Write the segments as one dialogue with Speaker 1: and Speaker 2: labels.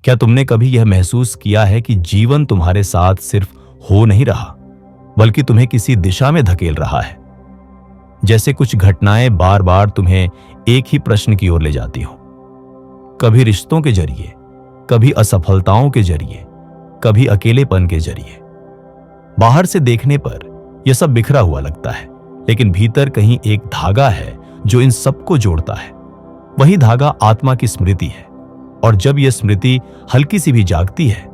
Speaker 1: क्या तुमने कभी यह महसूस किया है कि जीवन तुम्हारे साथ सिर्फ हो नहीं रहा, बल्कि तुम्हें किसी दिशा में धकेल रहा है? जैसे कुछ घटनाएं बार बार तुम्हें एक ही प्रश्न की ओर ले जाती हो। कभी रिश्तों के जरिए, कभी असफलताओं के जरिए, कभी अकेलेपन के जरिए। बाहर से देखने पर यह सब बिखरा हुआ लगता है, लेकिन भीतर कहीं एक धागा है जो इन सबको जोड़ता है। वही धागा आत्मा की स्मृति है। और जब यह स्मृति हल्की सी भी जागती है,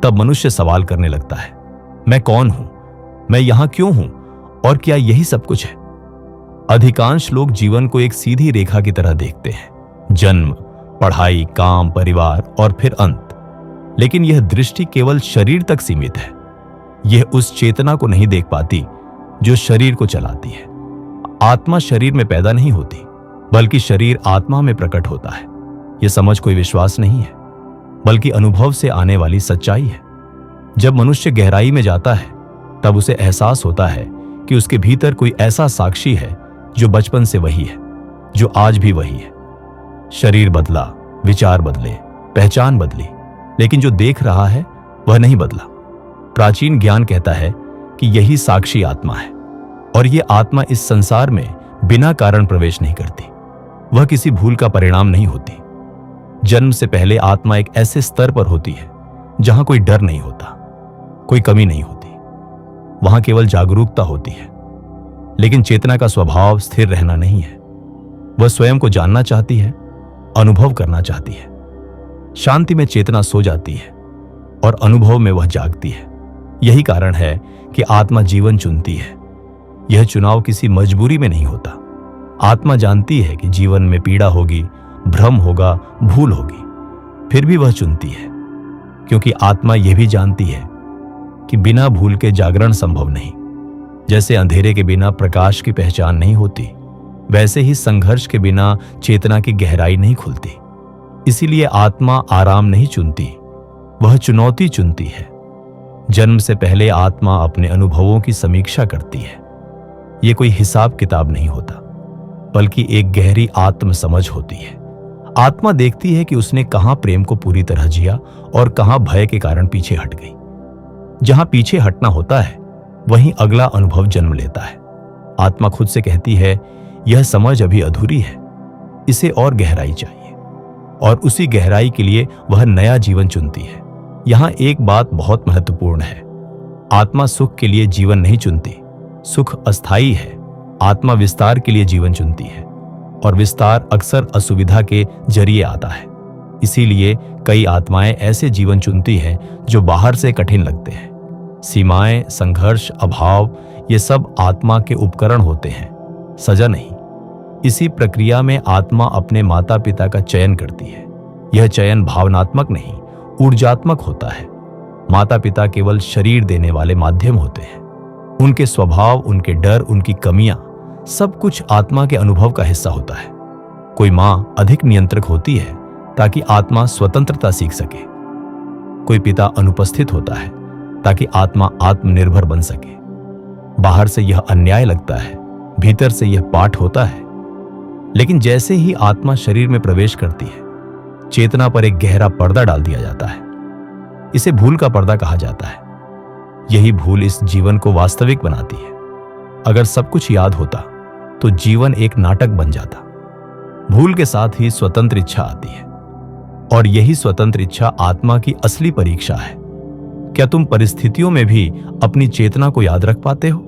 Speaker 1: तब मनुष्य सवाल करने लगता है, मैं कौन हूं, मैं यहां क्यों हूं, और क्या यही सब कुछ है? अधिकांश लोग जीवन को एक सीधी रेखा की तरह देखते हैं, जन्म, पढ़ाई, काम, परिवार और फिर अंत। लेकिन यह दृष्टि केवल शरीर तक सीमित है। यह उस चेतना को नहीं देख पाती जो शरीर को चलाती है। आत्मा शरीर में पैदा नहीं होती, बल्कि शरीर आत्मा में प्रकट होता है। यह समझ कोई विश्वास नहीं है, बल्कि अनुभव से आने वाली सच्चाई है। जब मनुष्य गहराई में जाता है, तब उसे एहसास होता है कि उसके भीतर कोई ऐसा साक्षी है जो बचपन से वही है, जो आज भी वही है। शरीर बदला, विचार बदले, पहचान बदली, लेकिन जो देख रहा है वह नहीं बदला। प्राचीन ज्ञान कहता है कि यही साक्षी आत्मा है, और यह आत्मा इस संसार में बिना कारण प्रवेश नहीं करती। वह किसी भूल का परिणाम नहीं होती। जन्म से पहले आत्मा एक ऐसे स्तर पर होती है जहां कोई डर नहीं होता, कोई कमी नहीं होती। वहां केवल जागरूकता होती है। लेकिन चेतना का स्वभाव स्थिर रहना नहीं है। वह स्वयं को जानना चाहती है, अनुभव करना चाहती है। शांति में चेतना सो जाती है और अनुभव में वह जागती है। यही कारण है कि आत्मा जीवन चुनती है। यह चुनाव किसी मजबूरी में नहीं होता। आत्मा जानती है कि जीवन में पीड़ा होगी, भ्रम होगा, भूल होगी, फिर भी वह चुनती है, क्योंकि आत्मा यह भी जानती है कि बिना भूल के जागरण संभव नहीं। जैसे अंधेरे के बिना प्रकाश की पहचान नहीं होती, वैसे ही संघर्ष के बिना चेतना की गहराई नहीं खुलती। इसीलिए आत्मा आराम नहीं चुनती, वह चुनौती चुनती है। जन्म से पहले आत्मा अपने अनुभवों की समीक्षा करती है। यह कोई हिसाब किताब नहीं होता, बल्कि एक गहरी आत्म समझ होती है। आत्मा देखती है कि उसने कहां प्रेम को पूरी तरह जिया और कहां भय के कारण पीछे हट गई। जहां पीछे हटना होता है, वहीं अगला अनुभव जन्म लेता है। आत्मा खुद से कहती है, यह समझ अभी अधूरी है, इसे और गहराई चाहिए, और उसी गहराई के लिए वह नया जीवन चुनती है। यहां एक बात बहुत महत्वपूर्ण है। आत्मा सुख के लिए जीवन नहीं चुनती। सुख अस्थायी है। आत्मा विस्तार के लिए जीवन चुनती है, और विस्तार अक्सर असुविधा के जरिए आता है। इसीलिए कई आत्माएं ऐसे जीवन चुनती हैं जो बाहर से कठिन लगते हैं। सीमाएं, संघर्ष, अभाव, ये सब आत्मा के उपकरण होते हैं, सजा नहीं। इसी प्रक्रिया में आत्मा अपने माता पिता का चयन करती है। यह चयन भावनात्मक नहीं, ऊर्जात्मक होता है। माता पिता केवल शरीर देने वाले माध्यम होते हैं। उनके स्वभाव, उनके डर, उनकी कमियां, सब कुछ आत्मा के अनुभव का हिस्सा होता है। कोई मां अधिक नियंत्रक होती है ताकि आत्मा स्वतंत्रता सीख सके। कोई पिता अनुपस्थित होता है ताकि आत्मा आत्मनिर्भर बन सके। बाहर से यह अन्याय लगता है, भीतर से यह पाठ होता है। लेकिन जैसे ही आत्मा शरीर में प्रवेश करती है, चेतना पर एक गहरा पर्दा डाल दिया जाता है। इसे भूल का पर्दा कहा जाता है। यही भूल इस जीवन को वास्तविक बनाती है। अगर सब कुछ याद होता तो जीवन एक नाटक बन जाता। भूल के साथ ही स्वतंत्र इच्छा आती है, और यही स्वतंत्र इच्छा आत्मा की असली परीक्षा है। क्या तुम परिस्थितियों में भी अपनी चेतना को याद रख पाते हो?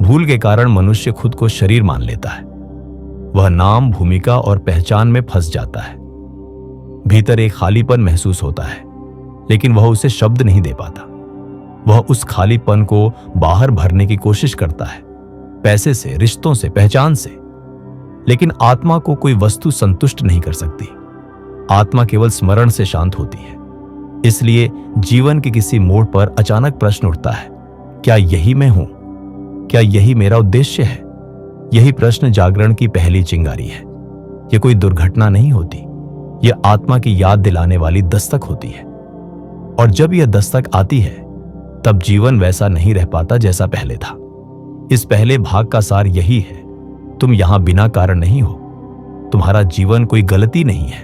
Speaker 1: भूल के कारण मनुष्य खुद को शरीर मान लेता है। वह नाम, भूमिका और पहचान में फंस जाता है। भीतर एक खालीपन महसूस होता है, लेकिन वह उसे शब्द नहीं दे पाता। वह उस खालीपन को बाहर भरने की कोशिश करता है, पैसे से, रिश्तों से, पहचान से। लेकिन आत्मा को कोई वस्तु संतुष्ट नहीं कर सकती। आत्मा केवल स्मरण से शांत होती है। इसलिए जीवन के किसी मोड़ पर अचानक प्रश्न उठता है, क्या यही मैं हूं? क्या यही मेरा उद्देश्य है? यही प्रश्न जागरण की पहली चिंगारी है। यह कोई दुर्घटना नहीं होती, यह आत्मा की याद दिलाने वाली दस्तक होती है। और जब यह दस्तक आती है, तब जीवन वैसा नहीं रह पाता जैसा पहले था। इस पहले भाग का सार यही है, तुम यहां बिना कारण नहीं हो। तुम्हारा जीवन कोई गलती नहीं है।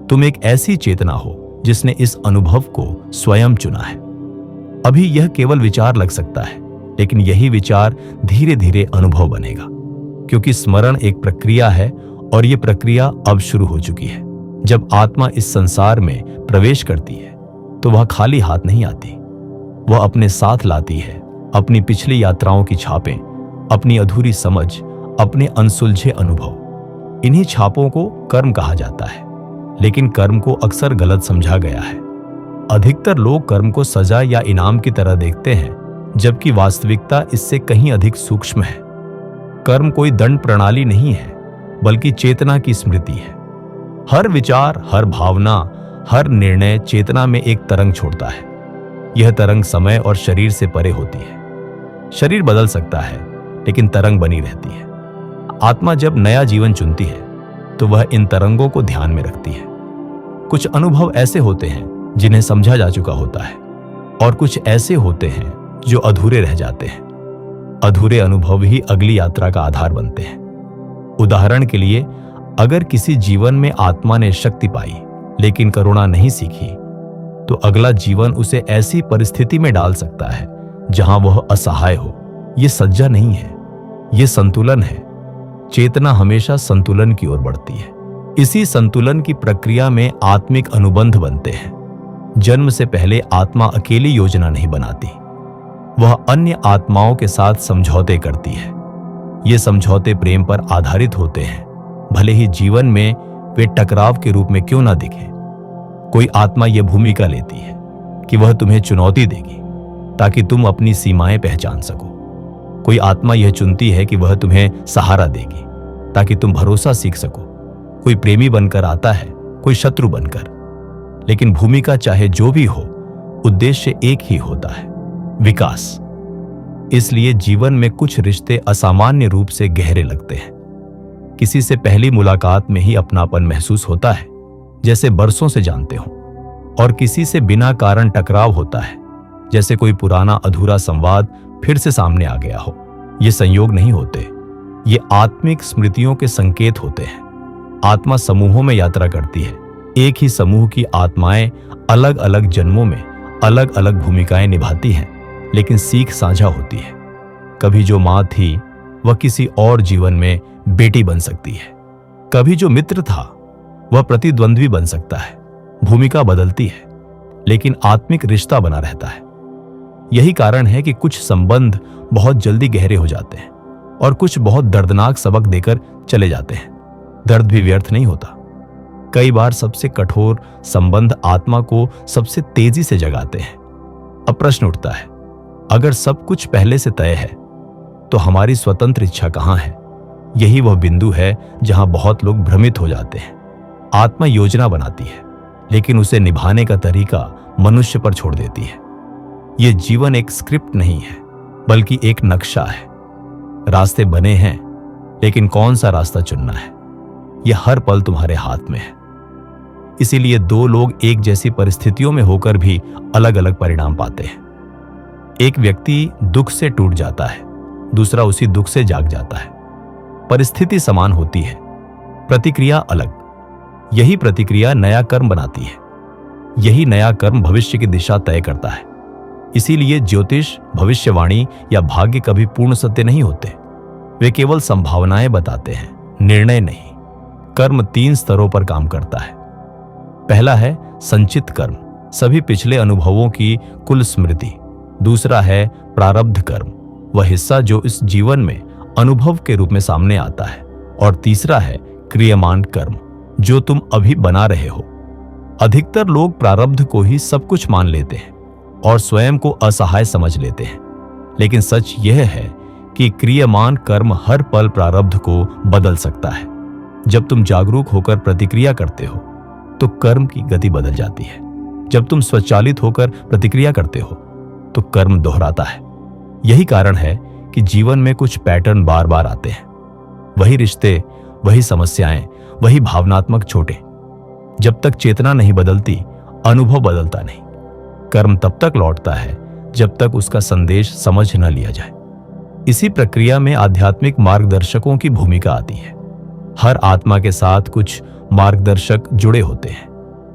Speaker 1: तुम एक ऐसी चेतना हो जिसने इस अनुभव को स्वयं चुना है। अभी यह केवल विचार लग सकता है, लेकिन यही विचार धीरे धीरे अनुभव बनेगा, क्योंकि स्मरण एक प्रक्रिया है और यह प्रक्रिया अब शुरू हो चुकी है। जब आत्मा इस संसार में प्रवेश करती है तो वह खाली हाथ नहीं आती। वह अपने साथ लाती है अपनी पिछली यात्राओं की छापें, अपनी अधूरी समझ, अपने अनसुलझे अनुभव। इन्हीं छापों को कर्म कहा जाता है, लेकिन कर्म को अक्सर गलत समझा गया है। अधिकतर लोग कर्म को सजा या इनाम की तरह देखते हैं, जबकि वास्तविकता इससे कहीं अधिक सूक्ष्म है। कर्म कोई दंड प्रणाली नहीं है, बल्कि चेतना की स्मृति है। हर विचार, हर भावना, हर निर्णय चेतना में एक तरंग छोड़ता है। यह तरंग समय और शरीर से परे होती है। शरीर बदल सकता है, लेकिन तरंग बनी रहती है। आत्मा जब नया जीवन चुनती है तो वह इन तरंगों को ध्यान में रखती है। कुछ अनुभव ऐसे होते हैं जिन्हें समझा जा चुका होता है, और कुछ ऐसे होते हैं जो अधूरे रह जाते हैं। अधूरे अनुभव ही अगली यात्रा का आधार बनते हैं। उदाहरण के लिए, अगर किसी जीवन में आत्मा ने शक्ति पाई लेकिन करुणा नहीं सीखी, तो अगला जीवन उसे ऐसी परिस्थिति में डाल सकता है जहां वह असहाय हो। यह सज्जा नहीं है, यह संतुलन है। चेतना हमेशा संतुलन की ओर बढ़ती है। इसी संतुलन की प्रक्रिया में आत्मिक अनुबंध बनते हैं। जन्म से पहले आत्मा अकेली योजना नहीं बनाती, वह अन्य आत्माओं के साथ समझौते करती है। ये समझौते प्रेम पर आधारित होते हैं, भले ही जीवन में वे टकराव के रूप में क्यों ना दिखे। कोई आत्मा यह भूमिका लेती है कि वह तुम्हें चुनौती देगी ताकि तुम अपनी सीमाएं पहचान सको। कोई आत्मा यह चुनती है कि वह तुम्हें सहारा देगी ताकि तुम भरोसा सीख सको। कोई प्रेमी बनकर आता है, कोई शत्रु बनकर, लेकिन भूमिका चाहे जो भी हो, उद्देश्य एक ही होता है, विकास। इसलिए जीवन में कुछ रिश्ते असामान्य रूप से गहरे लगते हैं। किसी से पहली मुलाकात में ही अपनापन महसूस होता है, जैसे बरसों से जानते हो, और किसी से बिना कारण टकराव होता है, जैसे कोई पुराना अधूरा संवाद फिर से सामने आ गया हो। ये संयोग नहीं होते, ये आत्मिक स्मृतियों के संकेत होते हैं। आत्मा समूहों में यात्रा करती है। एक ही समूह की आत्माएं अलग अलग जन्मों में अलग अलग भूमिकाएं निभाती हैं, लेकिन सीख साझा होती है। कभी जो मां थी वह किसी और जीवन में बेटी बन सकती है। कभी जो मित्र था वह प्रतिद्वंद्वी बन सकता है। भूमिका बदलती है, लेकिन आत्मिक रिश्ता बना रहता है। यही कारण है कि कुछ संबंध बहुत जल्दी गहरे हो जाते हैं और कुछ बहुत दर्दनाक सबक देकर चले जाते हैं। दर्द भी व्यर्थ नहीं होता। कई बार सबसे कठोर संबंध आत्मा को सबसे तेजी से जगाते हैं। अब प्रश्न उठता है, अगर सब कुछ पहले से तय है तो हमारी स्वतंत्र इच्छा कहां है? यही वह बिंदु है जहां बहुत लोग भ्रमित हो जाते हैं। आत्मा योजना बनाती है, लेकिन उसे निभाने का तरीका मनुष्य पर छोड़ देती है। यह जीवन एक स्क्रिप्ट नहीं है, बल्कि एक नक्शा है। रास्ते बने हैं, लेकिन कौन सा रास्ता चुनना है, यह हर पल तुम्हारे हाथ में है। इसीलिए दो लोग एक जैसी परिस्थितियों में होकर भी अलग अलग परिणाम पाते हैं। एक व्यक्ति दुख से टूट जाता है, दूसरा उसी दुख से जाग जाता है। परिस्थिति समान होती है, प्रतिक्रिया अलग। यही प्रतिक्रिया नया कर्म बनाती है। यही नया कर्म भविष्य की दिशा तय करता है। इसीलिए ज्योतिष, भविष्यवाणी या भाग्य कभी पूर्ण सत्य नहीं होते। वे केवल संभावनाएं बताते हैं, निर्णय नहीं। कर्म 3 स्तरों पर काम करता है। पहला है संचित कर्म, सभी पिछले अनुभवों की कुल स्मृति। दूसरा है प्रारब्ध कर्म, वह हिस्सा जो इस जीवन में अनुभव के रूप में सामने आता है। और तीसरा है क्रियमान कर्म, जो तुम अभी बना रहे हो। अधिकतर लोग प्रारब्ध को ही सब कुछ मान लेते हैं और स्वयं को असहाय समझ लेते हैं, लेकिन सच यह है कि क्रियमान कर्म हर पल प्रारब्ध को बदल सकता है। जब तुम जागरूक होकर प्रतिक्रिया करते हो तो कर्म की गति बदल जाती है। जब तुम स्वचालित होकर प्रतिक्रिया करते हो तो कर्म दोहराता है। यही कारण है कि जीवन में कुछ पैटर्न बार बार आते हैं। वही रिश्ते, वही समस्याएं, वही भावनात्मक चोटें। जब तक चेतना नहीं बदलती, अनुभव बदलता नहीं। कर्म तब तक लौटता है जब तक उसका संदेश समझ न लिया जाए। इसी प्रक्रिया में आध्यात्मिक मार्गदर्शकों की भूमिका आती है। हर आत्मा के साथ कुछ मार्गदर्शक जुड़े होते हैं।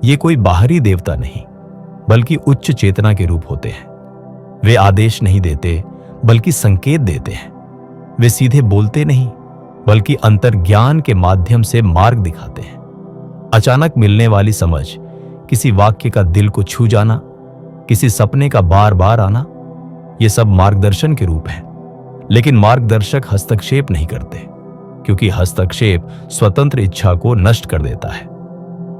Speaker 1: ये कोई बाहरी देवता नहीं, बल्कि उच्च चेतना के रूप होते हैं। वे आदेश नहीं देते, बल्कि संकेत देते हैं। वे सीधे बोलते नहीं, बल्कि अंतर्ज्ञान के माध्यम से मार्ग दिखाते हैं। अचानक मिलने वाली समझ, किसी वाक्य का दिल को छू जाना, किसी सपने का बार बार आना, ये सब मार्गदर्शन के रूप हैं। लेकिन मार्गदर्शक हस्तक्षेप नहीं करते, क्योंकि हस्तक्षेप स्वतंत्र इच्छा को नष्ट कर देता है।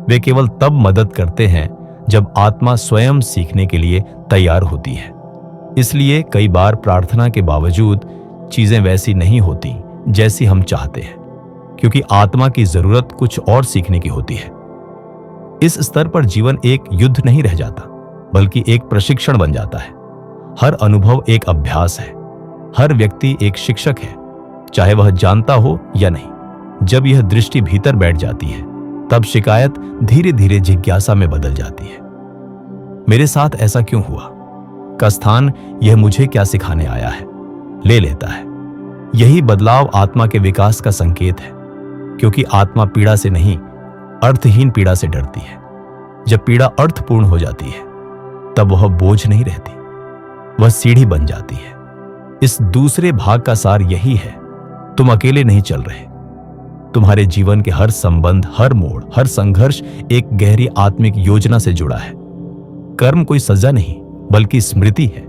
Speaker 1: वे केवल तब मदद करते हैं जब आत्मा स्वयं सीखने के लिए तैयार होती है। इसलिए कई बार प्रार्थना के बावजूद चीजें वैसी नहीं होती जैसी हम चाहते हैं, क्योंकि आत्मा की जरूरत कुछ और सीखने की होती है। इस स्तर पर जीवन एक युद्ध नहीं रह जाता, बल्कि एक प्रशिक्षण बन जाता है। हर अनुभव एक अभ्यास है, हर व्यक्ति एक शिक्षक है, चाहे वह जानता हो या नहीं। जब यह दृष्टि भीतर बैठ जाती है, तब शिकायत धीरे धीरे जिज्ञासा में बदल जाती है। मेरे साथ ऐसा क्यों हुआ का स्थान यह मुझे क्या सिखाने आया है ले लेता है। यही बदलाव आत्मा के विकास का संकेत है, क्योंकि आत्मा पीड़ा से नहीं, अर्थहीन पीड़ा से डरती है। जब पीड़ा अर्थपूर्ण हो जाती है, तब वह बोझ नहीं रहती, वह सीढ़ी बन जाती है। इस दूसरे भाग का सार यही है, तुम अकेले नहीं चल रहे। तुम्हारे जीवन के हर संबंध, हर मोड़, हर संघर्ष एक गहरी आत्मिक योजना से जुड़ा है। कर्म कोई सजा नहीं, बल्कि स्मृति है,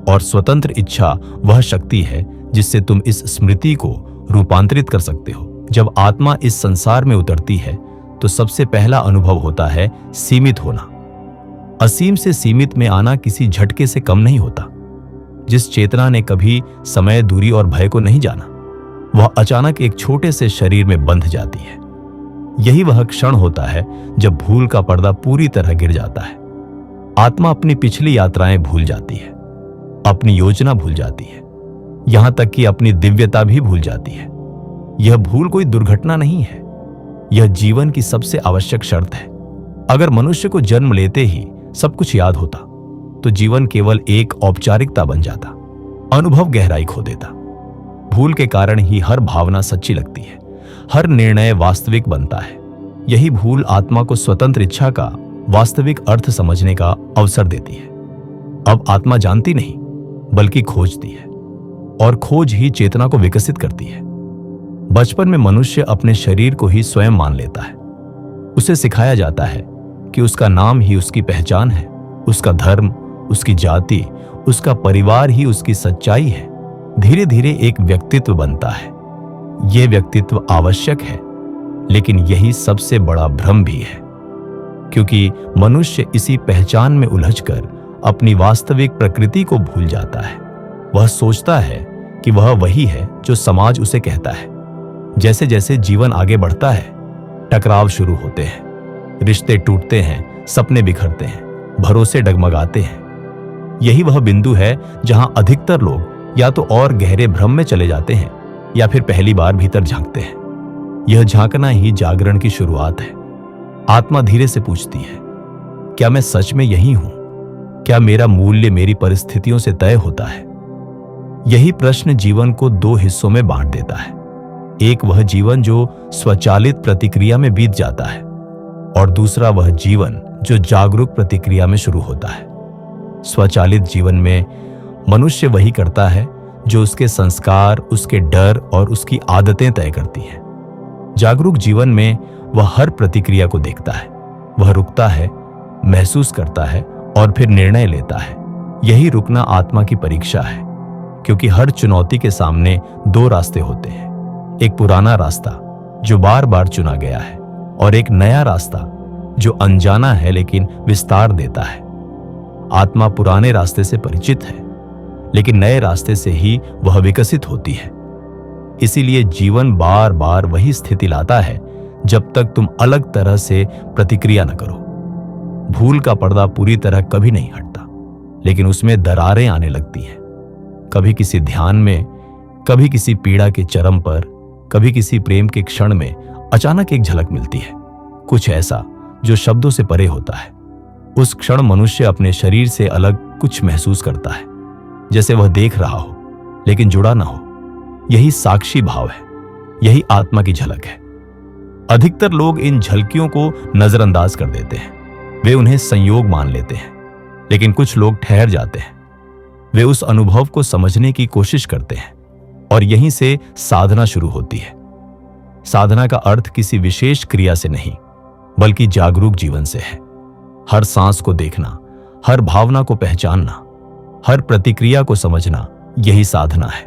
Speaker 1: और स्वतंत्र इच्छा वह शक्ति है जिससे तुम इस स्मृति को रूपांतरित कर सकते हो। जब आत्मा इस संसार में उतरती है, तो सबसे पहला अनुभव होता है सीमित होना। असीम से सीमित में आना किसी झटके से कम नहीं होता। जिस चेतना ने कभी समय, दूरी और भय को नहीं जाना, वह अचानक एक छोटे से शरीर में बंध जाती है। यही वह क्षण होता है जब भूल का पर्दा पूरी तरह गिर जाता है। आत्मा अपनी पिछली यात्राएं भूल जाती है, अपनी योजना भूल जाती है, यहां तक कि अपनी दिव्यता भी भूल जाती है। यह भूल कोई दुर्घटना नहीं है, यह जीवन की सबसे आवश्यक शर्त है। अगर मनुष्य को जन्म लेते ही सब कुछ याद होता, तो जीवन केवल एक औपचारिकता बन जाता, अनुभव गहराई खो देता। भूल के कारण ही हर भावना सच्ची लगती है, हर निर्णय वास्तविक बनता है। यही भूल आत्मा को स्वतंत्र इच्छा का वास्तविक अर्थ समझने का अवसर देती है। अब आत्मा जानती नहीं, बल्कि खोजती है, और खोज ही चेतना को विकसित करती है। बचपन में मनुष्य अपने शरीर को ही स्वयं मान लेता है। उसे सिखाया जाता है कि उसका नाम ही उसकी पहचान है, उसका धर्म, उसकी जाति, उसका परिवार ही उसकी सच्चाई है। धीरे धीरे एक व्यक्तित्व बनता है। यह व्यक्तित्व आवश्यक है, लेकिन यही सबसे बड़ा भ्रम भी है, क्योंकि मनुष्य इसी पहचान में उलझकर अपनी वास्तविक प्रकृति को भूल जाता है। वह सोचता है कि वह वही है जो समाज उसे कहता है। जैसे जैसे जीवन आगे बढ़ता है, टकराव शुरू होते हैं, रिश्ते टूटते हैं, सपने बिखरते हैं, भरोसे डगमगाते हैं। यही वह बिंदु है जहां अधिकतर लोग या तो और गहरे भ्रम में चले जाते हैं, या फिर पहली बार भीतर झांकते हैं। यह झांकना ही जागरण की शुरुआत है। आत्मा धीरे से पूछती है, क्या मैं सच में यही हूं? क्या मेरा मूल्य मेरी परिस्थितियों से तय होता है? यही प्रश्न जीवन को दो हिस्सों में बांट देता है। एक वह जीवन जो स्वचालित प्रतिक्रिया में बीत जाता है, और दूसरा वह जीवन जो जागरूक प्रतिक्रिया में शुरू होता है। स्वचालित जीवन में मनुष्य वही करता है जो उसके संस्कार, उसके डर और उसकी आदतें तय करती हैं। जागरूक जीवन में वह हर प्रतिक्रिया को देखता है, वह रुकता है, महसूस करता है और फिर निर्णय लेता है। यही रुकना आत्मा की परीक्षा है, क्योंकि हर चुनौती के सामने दो रास्ते होते हैं। एक पुराना रास्ता जो बार बार चुना गया है, और एक नया रास्ता जो अनजाना है लेकिन विस्तार देता है। आत्मा पुराने रास्ते से परिचित है, लेकिन नए रास्ते से ही वह विकसित होती है। इसीलिए जीवन बार बार वही स्थिति लाता है जब तक तुम अलग तरह से प्रतिक्रिया न करो। भूल का पर्दा पूरी तरह कभी नहीं हटता, लेकिन उसमें दरारें आने लगती हैं। कभी किसी ध्यान में, कभी किसी पीड़ा के चरम पर, कभी किसी प्रेम के क्षण में अचानक एक झलक मिलती है, कुछ ऐसा जो शब्दों से परे होता है। उस क्षण मनुष्य अपने शरीर से अलग कुछ महसूस करता है, जैसे वह देख रहा हो लेकिन जुड़ा ना हो। यही साक्षी भाव है, यही आत्मा की झलक है। अधिकतर लोग इन झलकियों को नजरअंदाज कर देते हैं, वे उन्हें संयोग मान लेते हैं, लेकिन कुछ लोग ठहर जाते हैं। वे उस अनुभव को समझने की कोशिश करते हैं और यहीं से साधना शुरू होती है। साधना का अर्थ किसी विशेष क्रिया से नहीं, बल्कि जागरूक जीवन से है। हर सांस को देखना, हर भावना को पहचानना, हर प्रतिक्रिया को समझना, यही साधना है।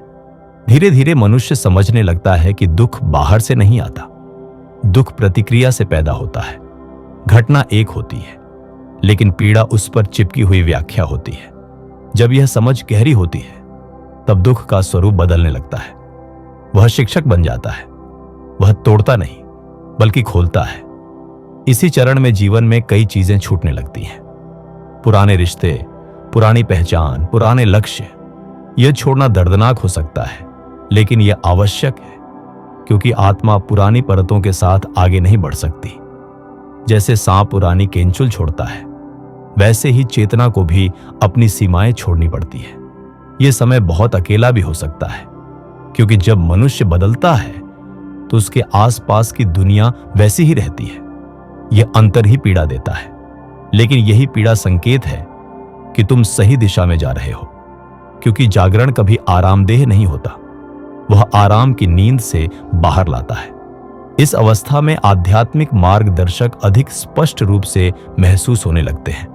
Speaker 1: धीरे धीरे मनुष्य समझने लगता है कि दुख बाहर से नहीं आता, दुख प्रतिक्रिया से पैदा होता है। घटना एक होती है, लेकिन पीड़ा उस पर चिपकी हुई व्याख्या होती है। जब यह समझ गहरी होती है, तब दुख का स्वरूप बदलने लगता है। वह शिक्षक बन जाता है। वह तोड़ता नहीं, बल्कि खोलता है। इसी चरण में जीवन में कई चीजें छूटने लगती हैं। पुराने रिश्ते, पुरानी पहचान, पुराने लक्ष्य। यह छोड़ना दर्दनाक हो सकता है, लेकिन यह आवश्यक है, क्योंकि आत्मा पुरानी परतों के साथ आगे नहीं बढ़ सकती। जैसे सांप पुरानी केंचुल छोड़ता है, वैसे ही चेतना को भी अपनी सीमाएं छोड़नी पड़ती है। यह समय बहुत अकेला भी हो सकता है, क्योंकि जब मनुष्य बदलता है तो उसके आसपास की दुनिया वैसी ही रहती है। यह अंतर ही पीड़ा देता है, लेकिन यही पीड़ा संकेत है कि तुम सही दिशा में जा रहे हो, क्योंकि जागरण कभी आरामदेह नहीं होता। वह आराम की नींद से बाहर लाता है। इस अवस्था में आध्यात्मिक मार्गदर्शक अधिक स्पष्ट रूप से महसूस होने लगते हैं।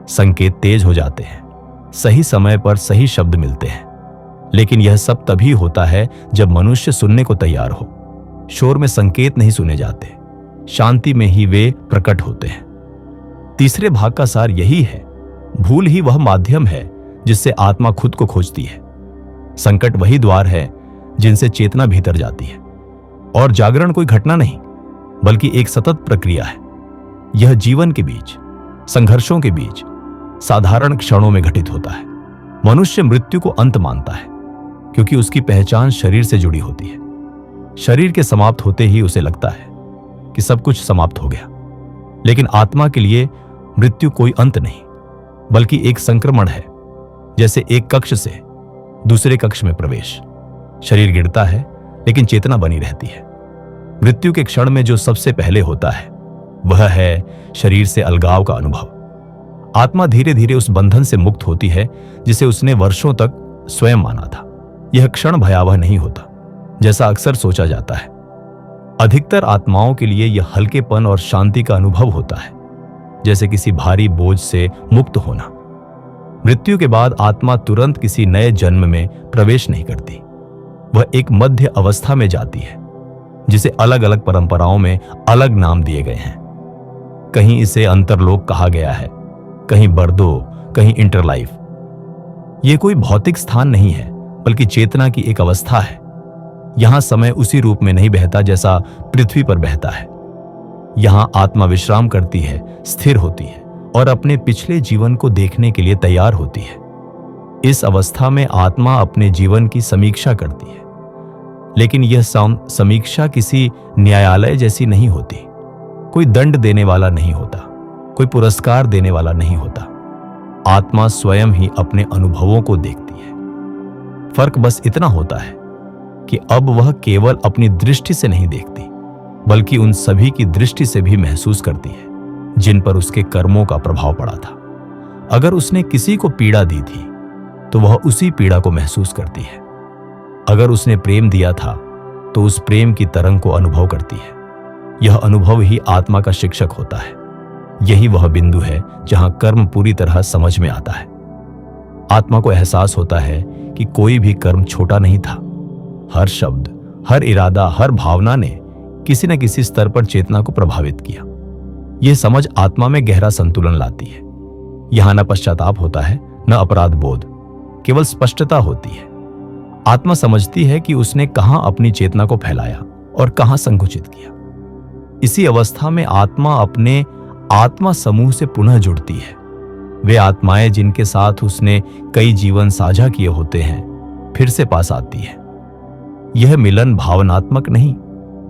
Speaker 1: संकेत तेज हो जाते हैं, सही समय पर सही शब्द मिलते हैं। लेकिन यह सब तभी होता है जब मनुष्य सुनने को तैयार हो। शोर में संकेत नहीं सुने जाते, शांति में ही वे प्रकट होते हैं। तीसरे भाग का सार यही है, भूल ही वह माध्यम है जिससे आत्मा खुद को खोजती है। संकट वही द्वार है जिनसे चेतना भीतर जाती है। और जागरण कोई घटना नहीं, बल्कि एक सतत प्रक्रिया है। यह जीवन के बीच, संघर्षों के बीच, साधारण क्षणों में घटित होता है। मनुष्य मृत्यु को अंत मानता है, क्योंकि उसकी पहचान शरीर से जुड़ी होती है। शरीर के समाप्त होते ही उसे लगता है कि सब कुछ समाप्त हो गया। लेकिन आत्मा के लिए मृत्यु कोई अंत नहीं, बल्कि एक संक्रमण है। जैसे एक कक्ष से दूसरे कक्ष में प्रवेश। शरीर गिरता है, लेकिन चेतना बनी रहती है। मृत्यु के क्षण में जो सबसे पहले होता है, वह है शरीर से अलगाव का अनुभव। आत्मा धीरे धीरे उस बंधन से मुक्त होती है जिसे उसने वर्षों तक स्वयं माना था। यह क्षण भयावह नहीं होता, जैसा अक्सर सोचा जाता है। अधिकतर आत्माओं के लिए यह हल्केपन और शांति का अनुभव होता है, जैसे किसी भारी बोझ से मुक्त होना। मृत्यु के बाद आत्मा तुरंत किसी नए जन्म में प्रवेश नहीं करती। वह एक मध्य अवस्था में जाती है, जिसे अलग अलग परंपराओं में अलग नाम दिए गए हैं। कहीं इसे अंतरलोक कहा गया है, कहीं बर्दो, कहीं इंटरलाइफ। यह कोई भौतिक स्थान नहीं है, बल्कि चेतना की एक अवस्था है। यहां समय उसी रूप में नहीं बहता जैसा पृथ्वी पर बहता है। यहां आत्मा विश्राम करती है, स्थिर होती है और अपने पिछले जीवन को देखने के लिए तैयार होती है। इस अवस्था में आत्मा अपने जीवन की समीक्षा करती है, लेकिन यह समीक्षा किसी न्यायालय जैसी नहीं होती। कोई दंड देने वाला नहीं होता, कोई पुरस्कार देने वाला नहीं होता। आत्मा स्वयं ही अपने अनुभवों को देखती है। फर्क बस इतना होता है कि अब वह केवल अपनी दृष्टि से नहीं देखती, बल्कि उन सभी की दृष्टि से भी महसूस करती है जिन पर उसके कर्मों का प्रभाव पड़ा था। अगर उसने किसी को पीड़ा दी थी, तो वह उसी पीड़ा को महसूस करती है। अगर उसने प्रेम दिया था, तो उस प्रेम की तरंग को अनुभव करती है। यह अनुभव ही आत्मा का शिक्षक होता है। यही वह बिंदु है जहां कर्म पूरी तरह समझ में आता है। आत्मा को एहसास होता है कि कोई भी कर्म छोटा नहीं था। हर शब्द, हर इरादा, हर भावना ने किसी न किसी स्तर पर चेतना को प्रभावित किया। यह समझ आत्मा में गहरा संतुलन लाती है। यहां न पश्चाताप होता है, न अपराध बोध, केवल स्पष्टता होती है। आत्मा समझती है कि उसने कहां अपनी चेतना को फैलाया और कहां संकुचित किया। इसी अवस्था में आत्मा अपने आत्मा समूह से पुनः जुड़ती है। वे आत्माएं जिनके साथ उसने कई जीवन साझा किए होते हैं, फिर से पास आती है। यह मिलन भावनात्मक नहीं,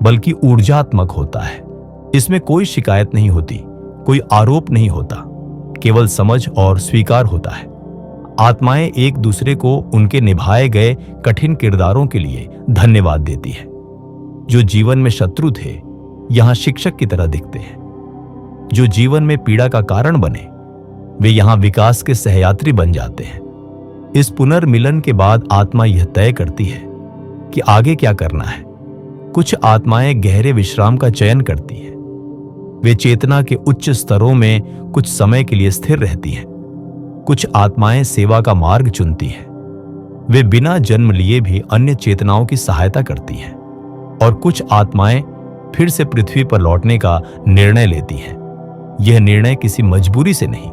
Speaker 1: बल्कि ऊर्जात्मक होता है। इसमें कोई शिकायत नहीं होती, कोई आरोप नहीं होता, केवल समझ और स्वीकार होता है। आत्माएं एक दूसरे को उनके निभाए गए कठिन किरदारों के लिए धन्यवाद देती है। जो जीवन में शत्रु थे, यहां शिक्षक की तरह दिखते हैं। जो जीवन में पीड़ा का कारण बने, वे यहां विकास के सहयात्री बन जाते हैं। इस पुनर्मिलन के बाद आत्मा यह तय करती है कि आगे क्या करना है। कुछ आत्माएं गहरे विश्राम का चयन करती हैं। वे चेतना के उच्च स्तरों में कुछ समय के लिए स्थिर रहती हैं। कुछ आत्माएं सेवा का मार्ग चुनती हैं। वे बिना जन्म लिए भी अन्य चेतनाओं की सहायता करती हैं। और कुछ आत्माएं फिर से पृथ्वी पर लौटने का निर्णय लेती हैं। यह निर्णय किसी मजबूरी से नहीं,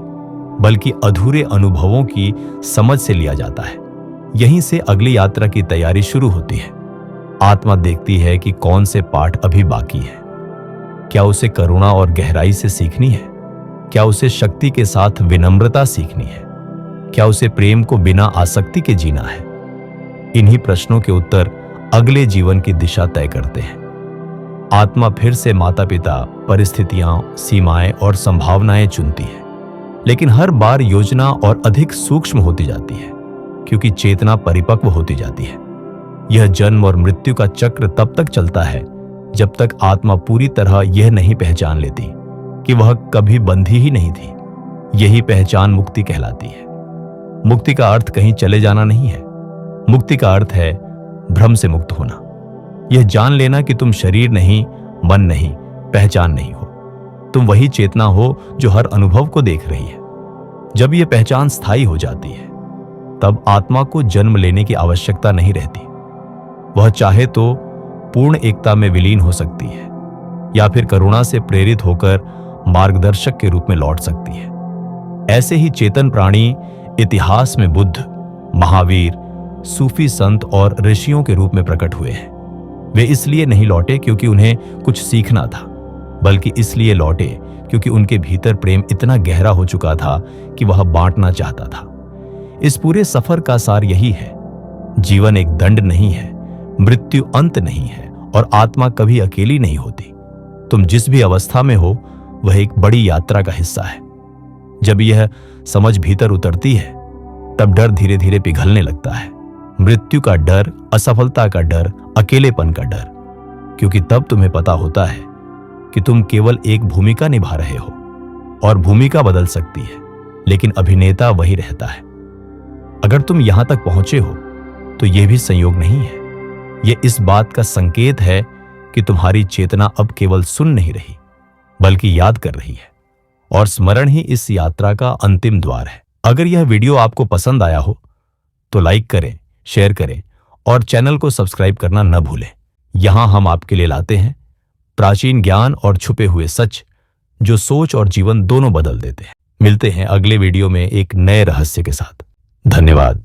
Speaker 1: बल्कि अधूरे अनुभवों की समझ से लिया जाता है। यहीं से अगली यात्रा की तैयारी शुरू होती है। आत्मा देखती है कि कौन से पाठ अभी बाकी है। क्या उसे करुणा और गहराई से सीखनी है? क्या उसे शक्ति के साथ विनम्रता सीखनी है? क्या उसे प्रेम को बिना आसक्ति के जीना है? इन्हीं प्रश्नों के उत्तर अगले जीवन की दिशा तय करते हैं। आत्मा फिर से माता पिता, परिस्थितियां, सीमाएं और संभावनाएं चुनती है, लेकिन हर बार योजना और अधिक सूक्ष्म होती जाती है, क्योंकि चेतना परिपक्व होती जाती है। यह जन्म और मृत्यु का चक्र तब तक चलता है जब तक आत्मा पूरी तरह यह नहीं पहचान लेती कि वह कभी बंधी ही नहीं थी। यही पहचान मुक्ति कहलाती है। मुक्ति का अर्थ कहीं चले जाना नहीं है। मुक्ति का अर्थ है भ्रम से मुक्त होना। यह जान लेना कि तुम शरीर नहीं, मन नहीं, पहचान नहीं हो। तुम वही चेतना हो जो हर अनुभव को देख रही है। जब यह पहचान स्थायी हो जाती है, तब आत्मा को जन्म लेने की आवश्यकता नहीं रहती। वह चाहे तो पूर्ण एकता में विलीन हो सकती है, या फिर करुणा से प्रेरित होकर मार्गदर्शक के रूप में लौट सकती है। ऐसे ही चेतन प्राणी इतिहास में बुद्ध, महावीर, सूफी संत और ऋषियों के रूप में प्रकट हुए हैं। वे इसलिए नहीं लौटे क्योंकि उन्हें कुछ सीखना था, बल्कि इसलिए लौटे क्योंकि उनके भीतर प्रेम इतना गहरा हो चुका था कि वह बांटना चाहता था। इस पूरे सफर का सार यही है: जीवन एक दंड नहीं है, मृत्यु अंत नहीं है, और आत्मा कभी अकेली नहीं होती। तुम जिस भी अवस्था में हो, वह एक बड़ी यात्रा का हिस्सा है। जब यह समझ भीतर उतरती है, तब डर धीरे धीरे पिघलने लगता है। मृत्यु का डर, असफलता का डर, अकेलेपन का डर, क्योंकि तब तुम्हें पता होता है कि तुम केवल एक भूमिका निभा रहे हो, और भूमिका बदल सकती है, लेकिन अभिनेता वही रहता है। अगर तुम यहां तक पहुंचे हो, तो यह भी संयोग नहीं है। यह इस बात का संकेत है कि तुम्हारी चेतना अब केवल सुन नहीं रही, बल्कि याद कर रही है, और स्मरण ही इस यात्रा का अंतिम द्वार है। अगर यह वीडियो आपको पसंद आया हो, तो लाइक करें, शेयर करें, और चैनल को सब्सक्राइब करना न भूलें। यहां हम आपके लिए लाते हैं प्राचीन ज्ञान और छुपे हुए सच, जो सोच और जीवन दोनों बदल देते हैं। मिलते हैं अगले वीडियो में एक नए रहस्य के साथ। धन्यवाद।